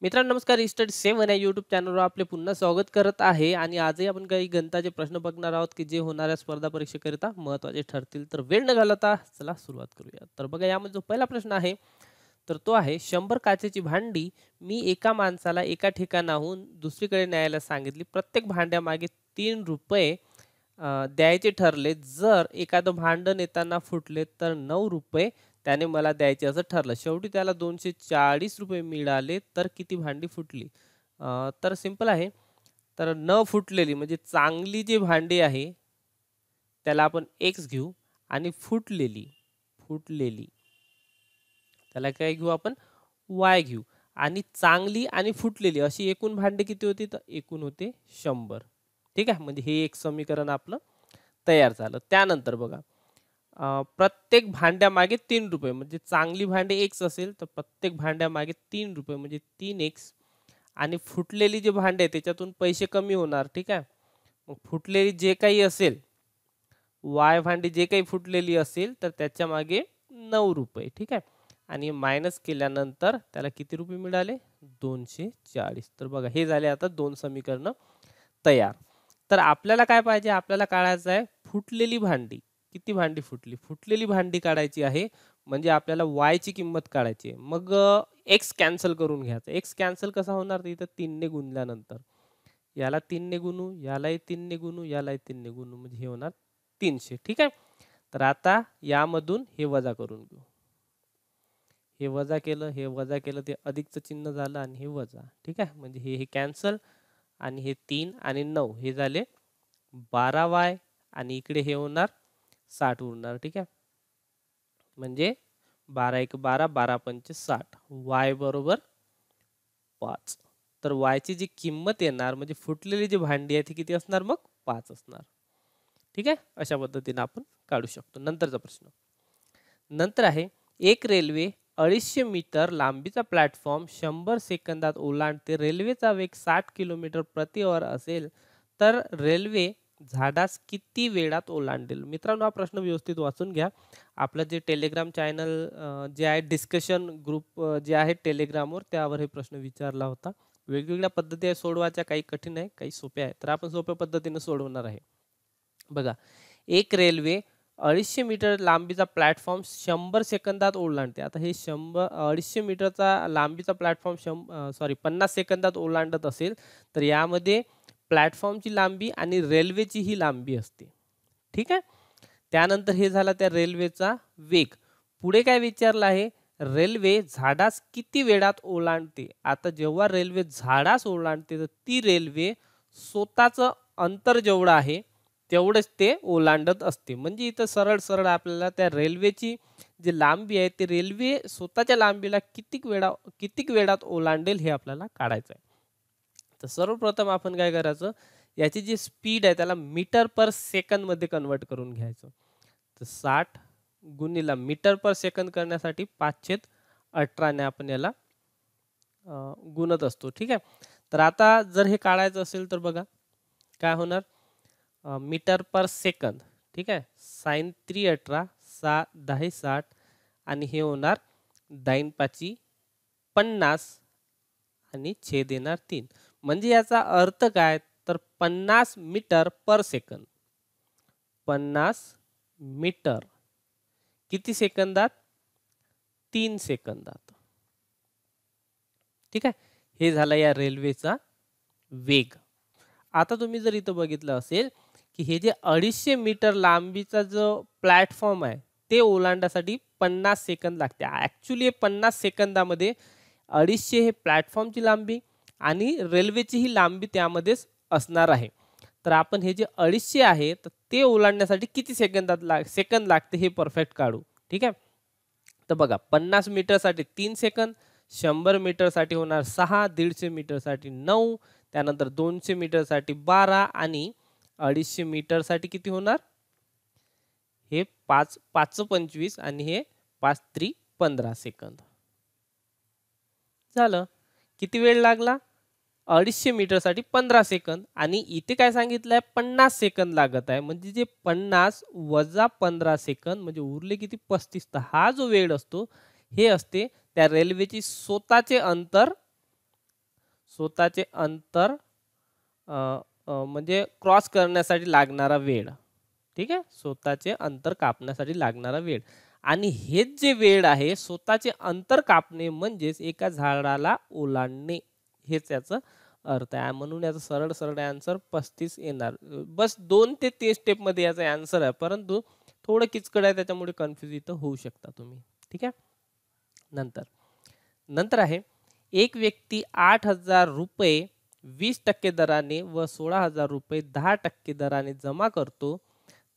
मित्रांनो नमस्कार. स्टडी 7 या यूट्यूब चॅनलवर आपले पुन्हा स्वागत करत आहे आणि आजही आपण काही गणिताचे प्रश्न बघणार आहोत की जे होणाऱ्या स्पर्धा परीक्षेकरिता महत्त्वाचे ठरतील. तर वेळ न घालवता चला सुरुवात करूया. तर बघा यामध्ये जो पहिला प्रश्न आहे तर तो आहे 100 काचेची भांडी मी एका माणसाला एका ठिकाणाहून दुसरीकडे न्यायला सांगितली. प्रत्येक भांड्यामागे 3 रुपये द्यायचे ठरले. जर एखादं भांड नेताना फुटले तर 9 रुपये त्याने मला द्यायचे असं ठरलं. शेवटी त्याला 240 रुपये मिळाले तर किती भांडी फुटली? तर सिंपल आहे. तर न फुटलेली म्हणजे चांगली जी भांडी आहे त्याला आपण एक्स घेऊ आणि फुटलेली फुटलेली त्याला काय घेऊ आपण वाय घेऊ आणि चांगली आणि फुटलेली अशी एकूण भांडी किती होती तर एकूण होते 100. ठीक आहे. म्हणजे हे एक समीकरण आपलं तयार झालं. त्यानंतर बघा प्रत्येक भांड्यामागे 3 रुपये म्हणजे चांगली भांडी एक्स असेल तर प्रत्येक भांड्यामागे 3 रुपये म्हणजे 3x आणि फुटलेली जी भांडी आहे त्याच्यातून पैसे कमी होणार. ठीक आहे. मग फुटलेली जे काही असेल वाय भांडी जे काही फुटलेली असेल तर त्याच्या मागे 9 रुपये. ठीक आहे. आणि मायनस केल्यानंतर त्याला किती रुपये मिळाले 240. तर बघा हे झाले आता दोन समीकरण तयार. तर आपल्याला काय पाहिजे आपल्याला काढायचं आहे फुटलेली भांडी. किती भांडी फुटली फुटलेली भांडी काढायची आहे म्हणजे आपल्याला वाय ची किंमत काढायची आहे. मग एक्स कॅन्सल करून घ्यायचं. एक्स कॅन्सल कसा होणार तर इथं 3 ने गुणल्यानंतर याला 3 ने गुणू यालाही 3 ने गुणू यालाही 3 ने गुणू म्हणजे हे होणार 300. ठीक आहे. तर आता यामधून हे वजा करून घेऊ. हे वजा केलं ते अधिकचं चिन्ह झालं आणि हे वजा. ठीक आहे. म्हणजे हे कॅन्सल आणि हे 3 आणि 9 हे झाले 12y आणि इकडे हे होणार 60 उरणार. ठीक आहे. म्हणजे 12 1 12 12 5 60 y बरोबर 5. तर y ची जी किंमत येणार म्हणजे फुटलेली जी भांडी आहे ती किती असणार मग 5 असणार. ठीक आहे. अशा पद्धतीने आपण काढू शकतो. नंतरचा प्रश्न नंतर आहे एक रेल्वे 250 मीटर लांबीचा प्लॅटफॉर्म 100 सेकंदात ओलांडते. रेल्वेचा वेग 60 किलोमीटर प्रति आवर असेल तर रेल्वे झाडास किती वेळात ओलांडेल? मित्रांनो हा प्रश्न व्यवस्थित वाचून घ्या. आपलं जे टेलिग्राम चॅनल जे आहे डिस्कशन ग्रुप जे आहे टेलिग्रामवर त्यावर हे प्रश्न विचारला होता. वेगवेगळ्या पद्धती आहे सोडवायच्या. काही कठीण आहे काही सोप्या आहे. तर आपण सोप्या पद्धतीने सोडवणार आहे. बघा एक रेल्वे 250 मीटर लांबीचा प्लॅटफॉर्म 100 सेकंदात ओलांडते. आता हे 250 मीटरचा लांबीचा प्लॅटफॉर्म 50 सेकंदात ओलांडत असेल तर यामध्ये प्लॅटफॉर्मची लांबी आणि रेल्वेची ही लांबी असते. ठीक आहे. त्यानंतर हे झाला त्या रेल्वेचा वेग. पुढे काय विचारलं आहे रेल्वे झाडास किती वेळात ओलांडते. आता जेव्हा रेल्वे झाडास ओलांडते तर ती रेल्वे स्वतःचं अंतर जेवढं आहे तेवढंच ते ओलांडत असते. म्हणजे इथं सरळ सरळ आपल्याला त्या रेल्वेची जी लांबी आहे ते रेल्वे स्वतःच्या लांबीला किती वेळात ओलांडेल हे आपल्याला काढायचं आहे. तर सर्वप्रथम आपण काय करायचं याची जी स्पीड आहे त्याला मीटर पर सेकंद मध्ये कन्वर्ट करून घ्यायचं. तर 60 गुणिले मीटर पर सेकंद करण्यासाठी 5/18 ने आपण याला गुणत असतो. ठीक आहे. तर आता जर हे काढायचं असेल तर बघा काय होणार मीटर पर सेकंद. ठीक आहे. साइन 318 10 60 आणि हे होणार 10 5 50 आणि छेद येणार 3. म्हणजे याचा अर्थ काय तर 50 मीटर पर सेकंद. 50 मीटर किती सेकंदात 3 सेकंदात. ठीक आहे. हे झालं या रेल्वेचा वेग. आता तुम्ही जर इथं बघितलं असेल की हे जे 250 मीटर लांबीचा जो प्लॅटफॉर्म आहे ते ओलांडण्यासाठी 50 सेकंद लागते. ॲक्च्युली 50 सेकंदामध्ये 250 हे प्लॅटफॉर्मची लांबी आणि रेल्वेची ही लांबी त्यामध्येच असणार आहे. तर आपण हे जे 250 आहे तर ते ओलांडण्यासाठी किती सेकंद लागते हे परफेक्ट काढू. ठीक आहे. तर बघा 50 मीटरसाठी 3 सेकंद 100 मीटरसाठी होणार 6 150 मीटरसाठी 9 त्यानंतर 200 मीटरसाठी 12 आणि 250 मीटरसाठी किती होणार हे 5 5 25 आणि हे 5 3 15 सेकंद झालं. किती वेळ लागला 250 मीटरसाठी 15 सेकंद आणि इथे काय सांगितलंय 50 सेकंद लागत आहे. म्हणजे जे 50 वजा 15 सेकंद म्हणजे उरले किती 35. तर हा जो वेळ असतो हे असते त्या रेल्वेची स्वतःचे अंतर स्वतःचे अंतर अ, म्हणजे क्रॉस करण्यासाठी लागणारा वेळ. ठीक आहे, स्वतःचे अंतर कापण्यासाठी लागणारा वेळ. आणि हेच जे वेळ आहे स्वतःचे अंतर कापणे म्हणजेच एका झाडाला ओलांडणे, हेच याचं अर्थ आहे. म्हणून याचा सरळ सरळ आन्सर 35 येणार. बस 2 ते 3 स्टेपमध्ये याचा आन्सर आहे, परंतु थोडं किचकट आहे त्याच्यामुळे कन्फ्यूज इथं होऊ शकता तुम्ही. ठीक आहे. नंतर नंतर आहे, एक व्यक्ती 8,000 रुपये 20% दराने व 16,000 रुपये 10% दराने जमा करतो,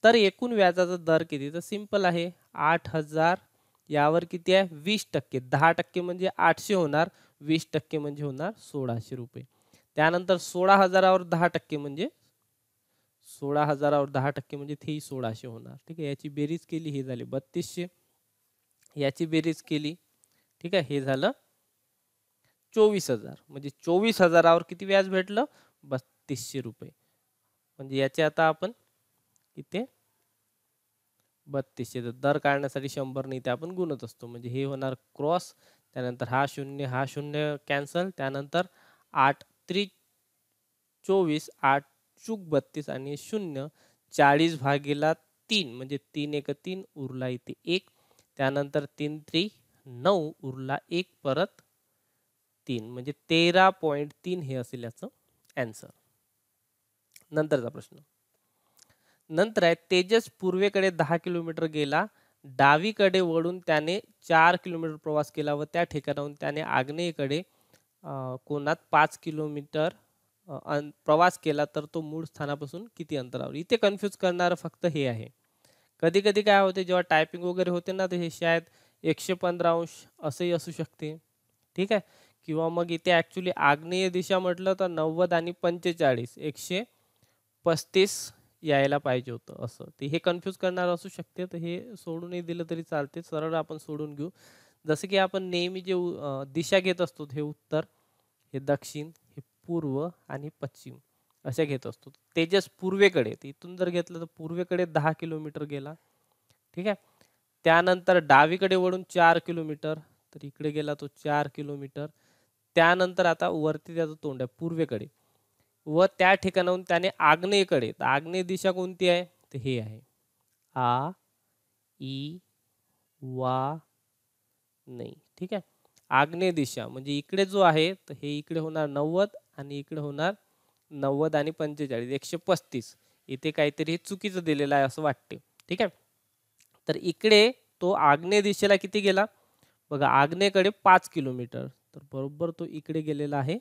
तर एकूण व्याजाचा दर किती? तर सिंपल आहे, 8,000 यावर किती आहे 20%, 10% म्हणजे 800 होणार, 20% म्हणजे होणार 1,600 रुपये. त्यानंतर 16,000वर 10% म्हणजे 16,000वर 10% म्हणजे तेही 1,600 होणार. ठीक आहे, याची बेरीज केली हे झाले 3,200, याची बेरीज केली, ठीक आहे, हे झालं 24,000. म्हणजे 24,000वर किती व्याज भेटलं? 3,200 रुपये. म्हणजे याचे आता आपण इथे 3,200 दर काढण्यासाठी 100 ने इथे आपण गुणत असतो. म्हणजे हे होणार क्रॉस, त्यानंतर हा शून्य कॅन्सल, त्यानंतर 8 त्रिक 24, 8 चूक 32 आणि 0 40 भागीला 3 म्हणजे 3 एक 3 उरला इथे 1, त्यानंतर 3 त्रिक 9 उरला 1 परत 3 म्हणजे 13.3 हे असेल याचं आन्सर. नंतरचा प्रश्न. नंतर आहे, तेजस पूर्वेकडे 10 किलोमीटर गेला, डावीकडे वळून त्याने 4 किलोमीटर प्रवास केला व त्या ठिकाणाहून त्याने आग्नेयेकडे कोणात 5 किलोमीटर प्रवास केला, तर तो मूळ स्थानापासून किती अंतरावर? इथे कन्फ्यूज करणारं फक्त हे आहे. कधी कधी काय होते जेव्हा टायपिंग वगैरे होते ना, तर हे शायद 115 अंश असंही असू शकते. ठीक आहे, किंवा मग इथे ॲक्च्युली आग्नेय दिशा म्हटलं तर 90 आणि 45 135 यायला पाहिजे होतं असं. ते हे कन्फ्यूज करणार असू शकते, तर हे सोडूनही दिलं तरी चालते, सरळ आपण सोडून घेऊ. जसं की आपण नेहमी जे दिशा घेत असतो, हे उत्तर, हे दक्षिण, हे पूर्व आणि पश्चिम अशा घेत असतो. तेजस पूर्वेकडे, इथून जर घेतलं तर पूर्वेकडे 10 किलोमीटर गेला. ठीक आहे, त्यानंतर डावीकडे वळून 4 किलोमीटर, तर इकडे गेला तो 4 किलोमीटर. त्यानंतर आता वरती त्याचं तोंड आहे पूर्वेकडे, व त्या ठिकाणाहून त्याने आग्नेयेकडे, तर आग्नेय दिशा कोणती आहे? तर हे आहे आ ई वा नाही. ठीक आहे, आग्नेय दिशा म्हणजे इकडे जो आहे, तर हे इकडे होणार 90 आणि इकडे होणार 90 आणि 45 135. इथे काहीतरी चुकीचं दिलेलं आहे असं वाटते. ठीक आहे, तर इकडे तो आग्नेय दिशेला किती गेला? बघा, आग्नेयेकडे 5 किलोमीटर, तर बरोबर तो इकडे गेलेला आहे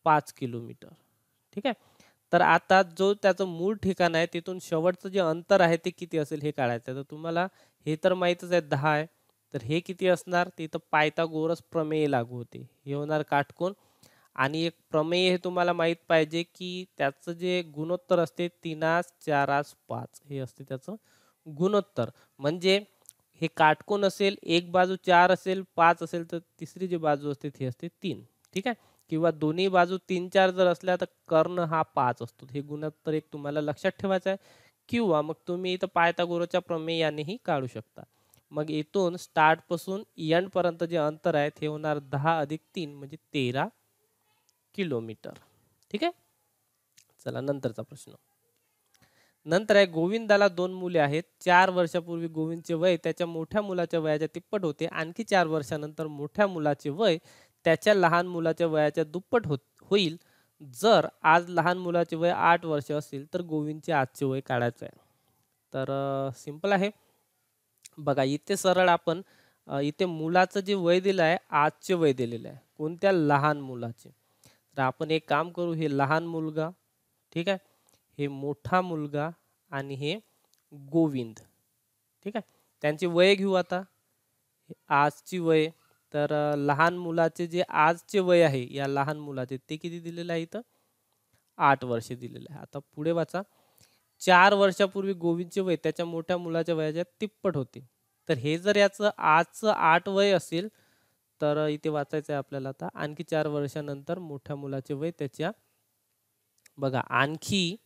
5 किलोमीटर. ठीक आहे, तर आता जो त्याचं मूळ ठिकाण आहे तिथून शेवटचं जे अंतर आहे ते किती असेल हे काढायचं आहे. तर तुम्हाला हे तर माहीतच आहे 10 आहे, तर हे किती असणार? तिथं पायथागोरस प्रमेय लागू होते, हे होणार काटकोन. आणि एक प्रमेय हे तुम्हाला माहीत पाहिजे की त्याचं जे गुणोत्तर असते 3:4:5 हे असते त्याचं गुणोत्तर. म्हणजे हे काटकोन असेल, एक बाजू 4 असेल, 5 असेल, तर तिसरी जी बाजू असते ती असते 3. ठीक आहे, किंवा दोन्ही बाजू 3-4 जर असल्या तर कर्ण हा 5 असतो. हे गुणोत्तर एक तुम्हाला लक्षात ठेवायचं आहे. किंवा मग तुम्ही इथं पायथागोरसच्या प्रमेयानेही काढू शकता. मग इथून स्टार्ट पासून एंड पर्यंत जे अंतर आहे ते होणार 10 अधिक 3 म्हणजे 13 किलोमीटर. ठीक आहे, चला नंतरचा प्रश्न. नंतर आहे, गोविंदाला 2 मुले आहेत. 4 वर्षापूर्वी गोविंदचे वय त्याच्या मोठ्या मुलाच्या वयाच्या तिप्पट होते. आणखी 4 वर्षानंतर मोठ्या मुलाचे वय त्याच्या लहान मुलाच्या वयाच्या दुप्पट होईल. जर आज लहान मुलाचे वय 8 वर्ष असेल तर गोविंदचे आजचे वय काढायचे आहे. तर सिंपल आहे. बघा, इथे सरळ आपण इथे मुलाचं जे वय दिलं आहे, आजचे वय दिलेलं आहे, कोणत्या? लहान मुलाचे. तर आपण एक काम करू, हे लहान मुलगा, ठीक आहे, हे मोठा मुलगा आणि हे गोविंद. ठीक आहे, त्यांची वय घेऊ आता. आजची वय, तर लहान मुलाचे जे आजचे वय आहे या लहान मुलाचे ते किती दिलेलं आहे? इथं 8 वर्षे दिलेलं आहे. आता पुढे वाचा. 4 वर्षापूर्वी गोविंदचे वय त्याच्या मोठ्या मुलाच्या वयाच्या तिप्पट होते. तर हे जर याचं आजचं 8 वय असेल, तर इथे वाचायचं आहे आपल्याला. आता आणखी 4 वर्षानंतर मोठ्या मुलाचे वय त्याच्या, बघा, आणखी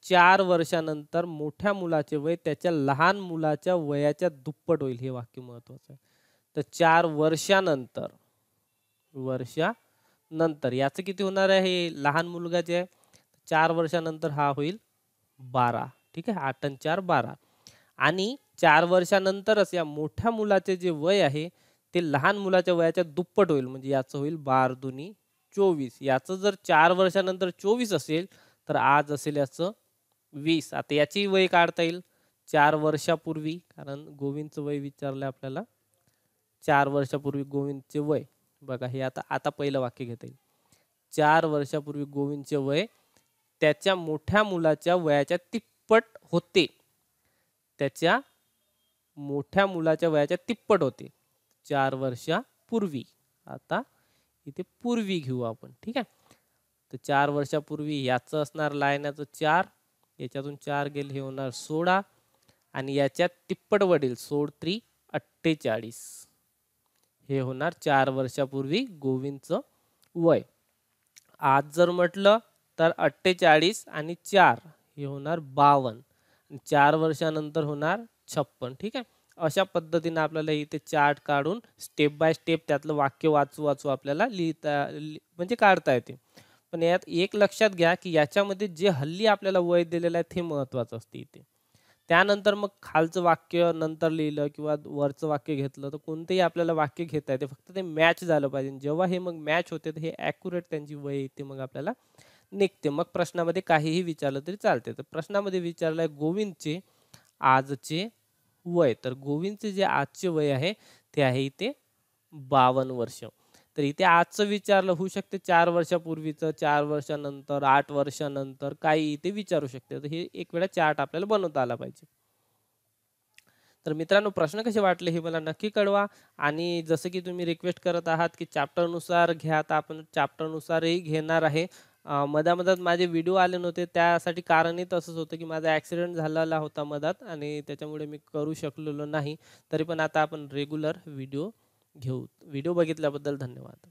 4 वर्षानंतर मोठ्या मुलाचे वय त्याच्या लहान मुलाच्या वयाच्या दुप्पट होईल. हे वाक्य महत्वाचं आहे. तर 4 वर्षानंतर वर्षानंतर. याचं किती होणार आहे? लहान मुलगा जे आहे 4 वर्षानंतर हा होईल 12. ठीक आहे, 8 आणि 4 12. आणि 4 वर्षानंतरच या मोठ्या मुलाचे जे वय आहे ते लहान मुलाच्या वयाच्या दुप्पट होईल. म्हणजे याचं होईल 12 दुनी 24. याचं जर 4 वर्षानंतर 24 असेल तर आज असेल याचं 20. आता याची वय काढता येईल 4 वर्षापूर्वी, कारण गोविंदचं वय विचारलं आपल्याला. 4 वर्षापूर्वी गोविंदचे वय बघा, हे आता आता पहिलं वाक्य घेता येईल. 4 वर्षापूर्वी गोविंदचे वय त्याच्या मोठ्या मुलाच्या वयाच्या तिप्पट होते. त्याच्या मोठ्या मुलाच्या वयाच्या तिप्पट होते 4 वर्षापूर्वी. आता इथे पूर्वी घेऊ आपण. ठीक आहे, तर 4 वर्षापूर्वी याचं असणार लायनाचं 4, याच्यातून 4 गेले हे होणार 16 आणि याच्यात तिप्पट वडील 16 48. हे होणार 4 वर्षापूर्वी गोविंदचं वय. आज जर म्हटलं तर 48 आणि 4 हे होणार 52. 4 वर्षानंतर होणार 56. ठीक आहे, अशा पद्धतीने आपल्याला इथे चार्ट काढून स्टेप बाय स्टेप त्यातलं वाक्य वाचू आपल्याला म्हणजे काढता येते. पण यात एक लक्षात घ्या की याच्यामध्ये जे हल्ली आपल्याला वय दिलेलं आहे ते महत्वाचं असते इथे. त्यानंतर मग खालचं वाक्य नंतर लिहिलं किंवा वरचं वाक्य घेतलं तर कोणतेही आपल्याला वाक्य घेता येते, फक्त ते मॅच झालं पाहिजे. जेव्हा हे मग मॅच होते तर हे ॲक्युरेट त्यांची वय येते, मग आपल्याला निघते. मग प्रश्नामध्ये काहीही विचारलं तरी चालते. तर प्रश्नामध्ये विचारलंय गोविंदचे आजचे वय. तर गोविंदचे जे आजचे वय आहे ते आहे इथे 52 वर्ष. तर इथे आजचं विचारलं होऊ शकते 4 वर्षापूर्वीचं, 4 वर्षानंतर, 8 वर्षानंतर काही इथे विचारू शकते. तर हे एक वेळा चार्ट आपल्याला बनवता आला पाहिजे. तर मित्रांनो, प्रश्न कसे वाटले हे मला नक्की कळवा. आणि जसं की तुम्ही रिक्वेस्ट करत आहात की चॅप्टरनुसार घ्या, तर आपण चॅप्टरनुसारही घेणार आहे. मधामधात माझे व्हिडिओ आले नव्हते, त्यासाठी कारणही तसंच होतं की माझा ॲक्सिडेंट झालेला होता मधात आणि त्याच्यामुळे मी करू शकलेलो नाही. तरी पण आता आपण रेग्युलर व्हिडिओ घेऊ. व्हिडिओ बघितल्याबद्दल धन्यवाद.